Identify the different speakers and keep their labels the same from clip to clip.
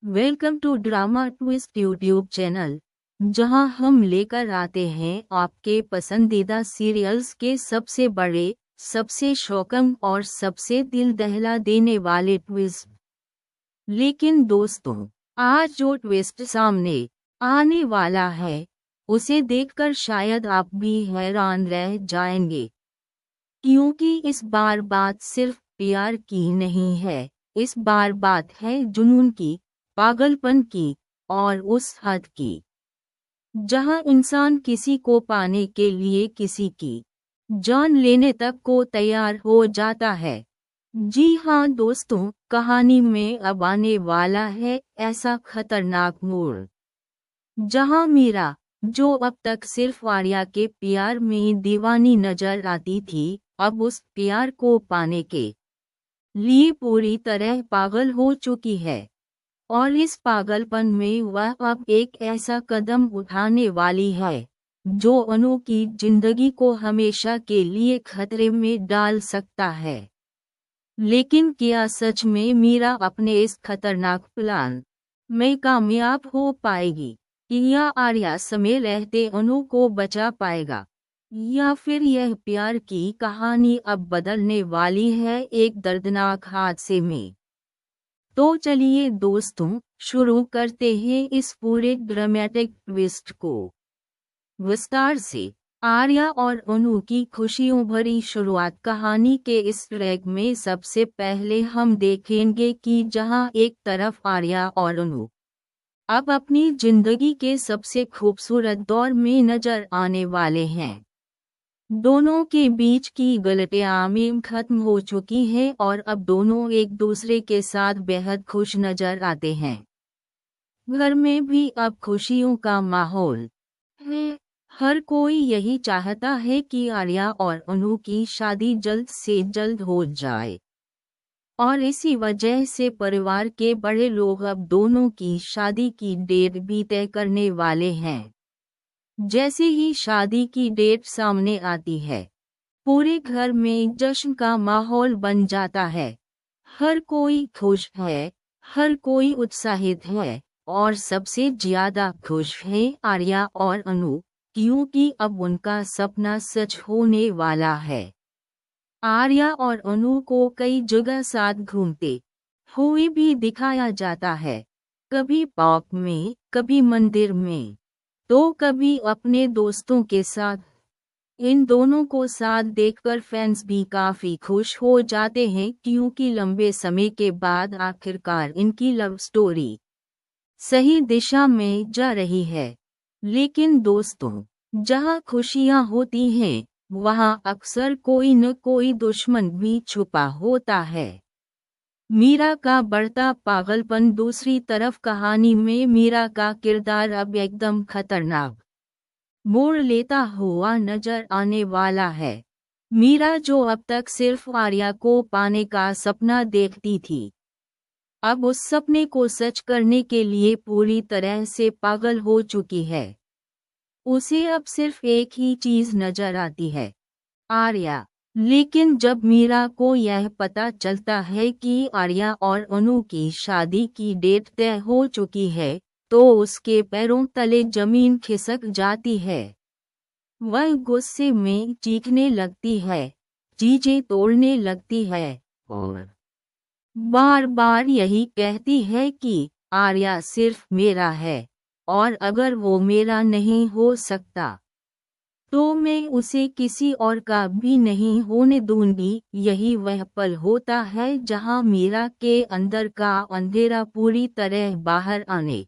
Speaker 1: Welcome to drama twist YouTube channel, जहां हम लेकर आते हैं आपके पसंदीदा सीरियल्स के सबसे बड़े, सबसे शॉकिंग और सबसे दिल दहला देने वाले ट्विस्ट। लेकिन दोस्तों, आज जो ट्विस्ट सामने आने वाला है, उसे देखकर शायद आप भी हैरान रह जाएंगे, क्योंकि इस बार बात सिर्फ प्यार की नहीं है। इस बार बात है जुनून की, पागलपन की, और उस हद की जहां इंसान किसी को पाने के लिए किसी की जान लेने तक को तैयार हो जाता है। जी हाँ दोस्तों, कहानी में अब आने वाला है ऐसा खतरनाक मोड़, जहां मीरा, जो अब तक सिर्फ आर्या के प्यार में दीवानी नजर आती थी, अब उस प्यार को पाने के लिए पूरी तरह पागल हो चुकी है। और इस पागलपन में वह अब एक ऐसा कदम उठाने वाली है जो अनु की जिंदगी को हमेशा के लिए खतरे में डाल सकता है। लेकिन क्या सच में मीरा अपने इस खतरनाक प्लान में कामयाब हो पाएगी, या आर्या समय रहते अनु को बचा पाएगा, या फिर यह प्यार की कहानी अब बदलने वाली है एक दर्दनाक हादसे में। तो चलिए दोस्तों, शुरू करते हैं इस पूरे ड्रामेटिक ट्विस्ट को विस्तार से। आर्या और अनु की खुशियों भरी शुरुआत। कहानी के इस ट्रैक में सबसे पहले हम देखेंगे कि जहां एक तरफ आर्या और अनु अब अपनी जिंदगी के सबसे खूबसूरत दौर में नजर आने वाले हैं, दोनों के बीच की गलतफहमी खत्म हो चुकी है और अब दोनों एक दूसरे के साथ बेहद खुश नजर आते हैं। घर में भी अब खुशियों का माहौल है। हर कोई यही चाहता है कि आर्या और अनु की शादी जल्द से जल्द हो जाए, और इसी वजह से परिवार के बड़े लोग अब दोनों की शादी की डेट भी तय करने वाले हैं। जैसे ही शादी की डेट सामने आती है, पूरे घर में जश्न का माहौल बन जाता है। हर कोई खुश है, हर कोई उत्साहित है, और सबसे ज्यादा खुश है आर्या और अनु, क्योंकि अब उनका सपना सच होने वाला है। आर्या और अनु को कई जगह साथ घूमते हुए भी दिखाया जाता है, कभी पार्क में, कभी मंदिर में, तो कभी अपने दोस्तों के साथ। इन दोनों को साथ देखकर फैंस भी काफी खुश हो जाते हैं, क्योंकि लंबे समय के बाद आखिरकार इनकी लव स्टोरी सही दिशा में जा रही है। लेकिन दोस्तों, जहां खुशियां होती हैं, वहां अक्सर कोई न कोई दुश्मन भी छुपा होता है। मीरा का बढ़ता पागलपन। दूसरी तरफ कहानी में मीरा का किरदार अब एकदम खतरनाक मोड़ लेता हुआ नजर आने वाला है। मीरा, जो अब तक सिर्फ आर्या को पाने का सपना देखती थी, अब उस सपने को सच करने के लिए पूरी तरह से पागल हो चुकी है। उसे अब सिर्फ एक ही चीज नजर आती है, आर्या। लेकिन जब मीरा को यह पता चलता है कि आर्या और अनु की शादी की डेट तय हो चुकी है, तो उसके पैरों तले जमीन खिसक जाती है। वह गुस्से में चीखने लगती है, चीजें तोड़ने लगती है, और बार बार यही कहती है कि आर्या सिर्फ मेरा है, और अगर वो मेरा नहीं हो सकता, तो मैं उसे किसी और का भी नहीं होने दूंगी। यही वह पल होता है जहां मीरा के अंदर का अंधेरा पूरी तरह बाहर आने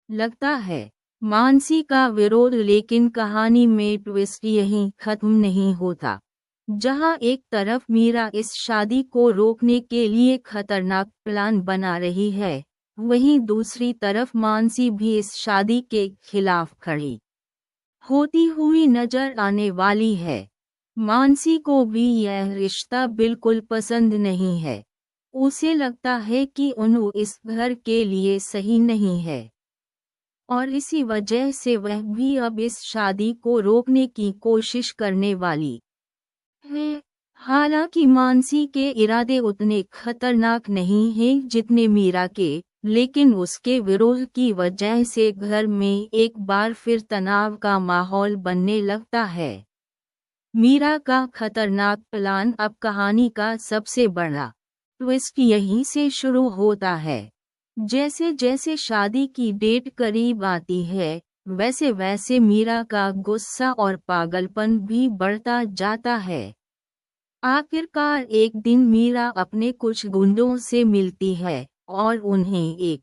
Speaker 1: लगता है। मानसी का विरोध। लेकिन कहानी में ट्विस्ट यहीं खत्म नहीं होता। जहां एक तरफ मीरा इस शादी को रोकने के लिए खतरनाक प्लान बना रही है, वहीं दूसरी तरफ मानसी भी इस शादी के खिलाफ खड़ी होती हुई नजर आने वाली है। मानसी को भी यह रिश्ता बिल्कुल पसंद नहीं है। उसे लगता है कि अनु इस घर के लिए सही नहीं है, और इसी वजह से वह भी अब इस शादी को रोकने की कोशिश करने वाली है। हालांकि मानसी के इरादे उतने खतरनाक नहीं हैं जितने मीरा के, लेकिन उसके विरोध की वजह से घर में एक बार फिर तनाव का माहौल बनने लगता है। मीरा का खतरनाक प्लान। अब कहानी का सबसे बड़ा ट्विस्ट यहीं से शुरू होता है। जैसे जैसे शादी की डेट करीब आती है, वैसे वैसे मीरा का गुस्सा और पागलपन भी बढ़ता जाता है। आखिरकार एक दिन मीरा अपने कुछ गुंडों से मिलती है और उन्हें एक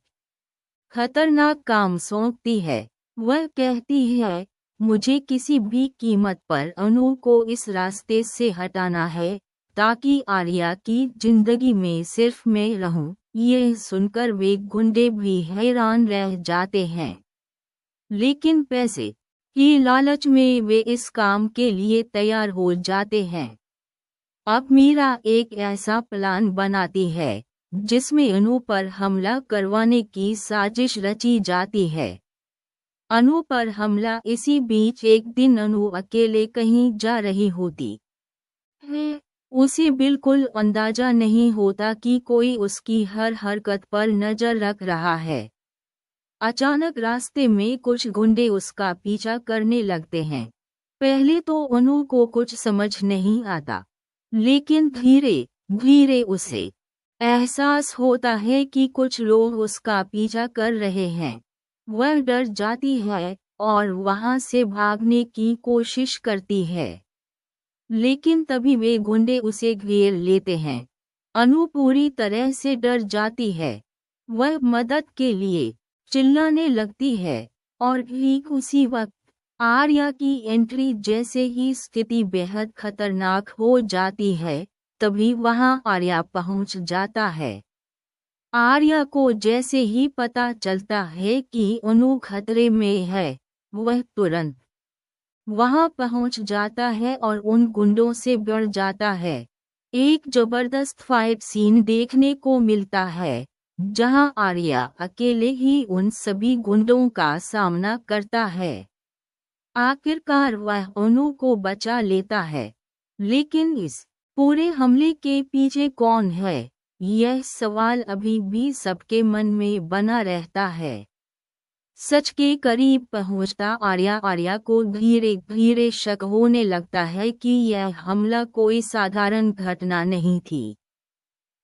Speaker 1: खतरनाक काम सौंपती है। वह कहती है, मुझे किसी भी कीमत पर अनु को इस रास्ते से हटाना है, ताकि आर्या की जिंदगी में सिर्फ मैं रहूं। ये सुनकर वे गुंडे भी हैरान रह जाते हैं, लेकिन पैसे की लालच में वे इस काम के लिए तैयार हो जाते हैं। अब मीरा एक ऐसा प्लान बनाती है जिसमें अनु पर हमला करवाने की साजिश रची जाती है। अनु पर हमला। इसी बीच एक दिन अनु अकेले कहीं जा रही होती है। उसे बिल्कुल अंदाजा नहीं होता कि कोई उसकी हर हरकत पर नजर रख रहा है। अचानक रास्ते में कुछ गुंडे उसका पीछा करने लगते हैं। पहले तो अनु को कुछ समझ नहीं आता, लेकिन धीरे धीरे उसे एहसास होता है कि कुछ लोग उसका पीछा कर रहे हैं। वह डर जाती है और वहां से भागने की कोशिश करती है, लेकिन तभी वे गुंडे उसे घेर लेते हैं। अनु पूरी तरह से डर जाती है। वह मदद के लिए चिल्लाने लगती है और ठीक उसी वक्त आर्या की एंट्री। जैसे ही स्थिति बेहद खतरनाक हो जाती है, तभी वहां आर्या पहुंच जाता है। आर्या को जैसे ही पता चलता है कि अनु खतरे में है, वह तुरंत वहां पहुंच जाता है और उन गुंडों से भिड़ जाता है। एक जबरदस्त फाइट सीन देखने को मिलता है, जहां आर्या अकेले ही उन सभी गुंडों का सामना करता है। आखिरकार वह अनु को बचा लेता है, लेकिन इस पूरे हमले के पीछे कौन है, यह सवाल अभी भी सबके मन में बना रहता है। सच के करीब पहुंचता आर्या को धीरे धीरे शक होने लगता है कि यह हमला कोई साधारण घटना नहीं थी।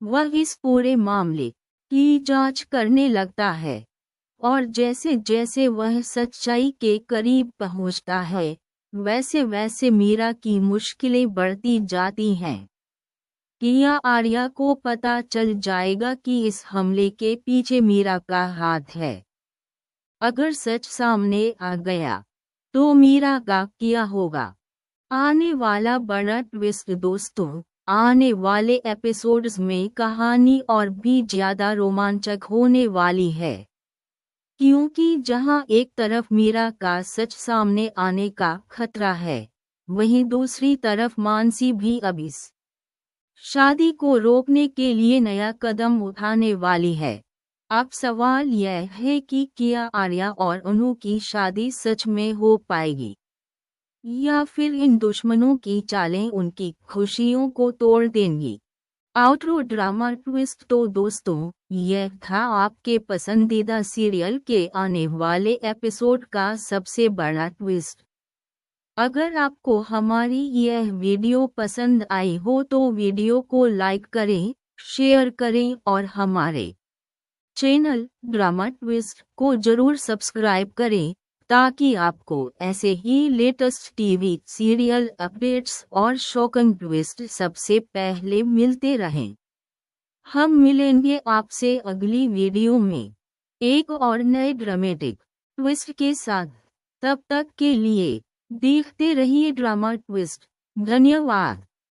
Speaker 1: वह इस पूरे मामले की जांच करने लगता है, और जैसे जैसे वह सच्चाई के करीब पहुंचता है, वैसे वैसे मीरा की मुश्किलें बढ़ती जाती हैं। क्या आर्या को पता चल जाएगा कि इस हमले के पीछे मीरा का हाथ है? अगर सच सामने आ गया, तो मीरा का क्या होगा? आने वाला बड़ा ट्विस्ट दोस्तों। आने वाले एपिसोड्स में कहानी और भी ज्यादा रोमांचक होने वाली है, क्योंकि जहां एक तरफ मीरा का सच सामने आने का खतरा है, वहीं दूसरी तरफ मानसी भी अब इस शादी को रोकने के लिए नया कदम उठाने वाली है। अब सवाल यह है कि क्या आर्या और अनु की शादी सच में हो पाएगी, या फिर इन दुश्मनों की चालें उनकी खुशियों को तोड़ देंगी। Outro drama twist. तो दोस्तों, यह था आपके पसंदीदा सीरियल के आने वाले एपिसोड का सबसे बड़ा ट्विस्ट। अगर आपको हमारी यह वीडियो पसंद आई हो तो वीडियो को लाइक करें, शेयर करें और हमारे चैनल ड्रामा ट्विस्ट को जरूर सब्सक्राइब करें, ताकि आपको ऐसे ही लेटेस्ट टीवी सीरियल अपडेट्स और शॉकिंग ट्विस्ट सबसे पहले मिलते रहें। हम मिलेंगे आपसे अगली वीडियो में एक और नए ड्रामेटिक ट्विस्ट के साथ। तब तक के लिए देखते रहिए ड्रामा ट्विस्ट। धन्यवाद।